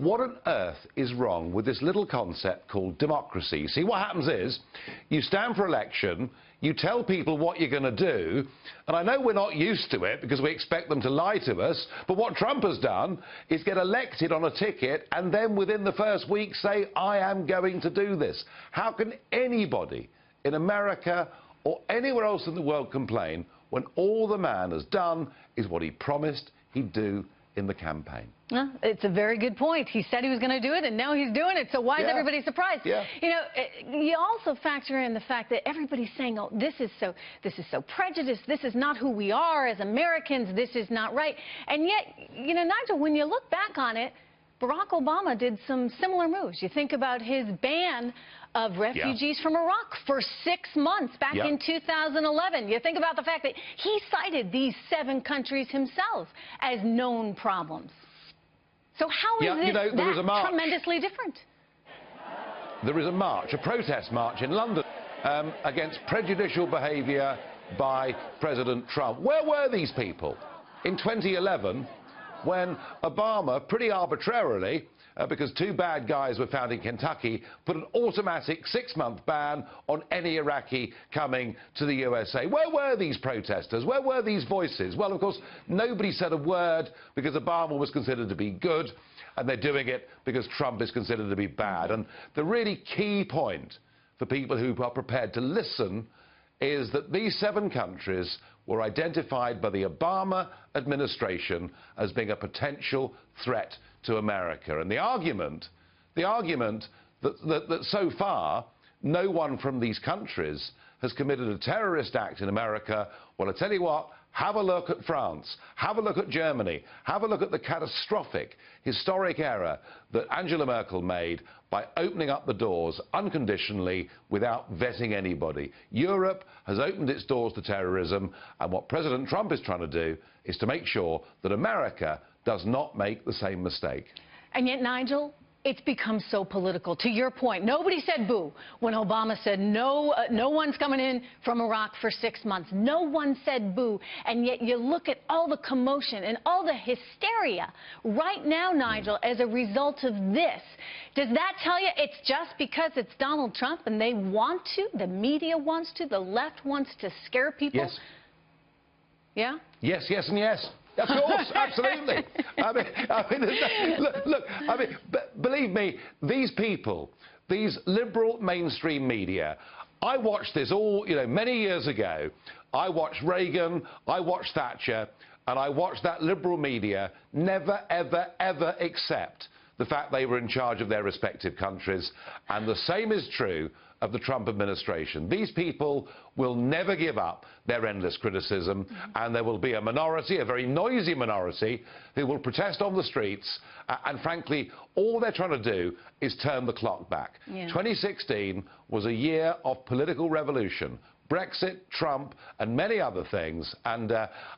What on earth is wrong with this little concept called democracy? See, what happens is, you stand for election, you tell people what you're going to do, and I know we're not used to it because we expect them to lie to us, but what Trump has done is get elected on a ticket and then within the first week say, I am going to do this. How can anybody in America or anywhere else in the world complain when all the man has done is what he promised he'd do in the campaign? Well, it's a very good point. He said he was going to do it, and now he's doing it. So why is everybody surprised? Yeah. You know, you also factor in the fact that everybody's saying, "Oh, this is so prejudiced. This is not who we are as Americans. This is not right." And yet, you know, Nigel, when you look back on it, Barack Obama did some similar moves. You think about his ban of refugees from Iraq for 6 months back in 2011. You think about the fact that he cited these 7 countries himself as known problems. So how is that tremendously different? There is a march, a protest march in London against prejudicial behaviour by President Trump. Where were these people in 2011 when Obama, pretty arbitrarily, because 2 bad guys were found in Kentucky, put an automatic 6-month ban on any Iraqi coming to the USA? Where were these protesters? Where were these voices? Well, of course, nobody said a word because Obama was considered to be good, and they're doing it because Trump is considered to be bad. And the really key point for people who are prepared to listen is that these 7 countries were identified by the Obama administration as being a potential threat to America. And the argument that so far no one from these countries has committed a terrorist act in America, well, I tell you what, have a look at France, have a look at Germany, have a look at the catastrophic, historic error that Angela Merkel made by opening up the doors unconditionally without vetting anybody. Europe has opened its doors to terrorism, and what President Trump is trying to do is to make sure that America does not make the same mistake. And yet, Nigel, it's become so political. To your point, nobody said boo when Obama said no one's coming in from Iraq for 6 months. No one said boo. And yet you look at all the commotion and all the hysteria right now, Nigel, as a result of this. Does that tell you it's just because it's Donald Trump and they want to, the media wants to, the left wants to scare people? Yes. Yeah? Yes, yes, and yes. Of course, absolutely. Believe me, these people, these liberal mainstream media, I watched this all, many years ago. I watched Reagan, I watched Thatcher, and I watched that liberal media never, ever, ever accept the fact they were in charge of their respective countries. And the same is true of the Trump administration. These people will never give up their endless criticism, and there will be a minority, a very noisy minority, who will protest on the streets, and frankly, all they're trying to do is turn the clock back. 2016 was a year of political revolution. Brexit, Trump, and many other things, and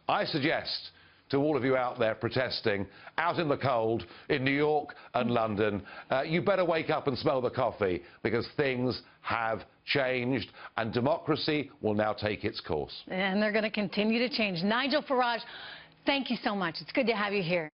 I suggest to all of you out there protesting out in the cold in New York and London, you better wake up and smell the coffee, because things have changed and democracy will now take its course. And they're going to continue to change. Nigel Farage, thank you so much. It's good to have you here.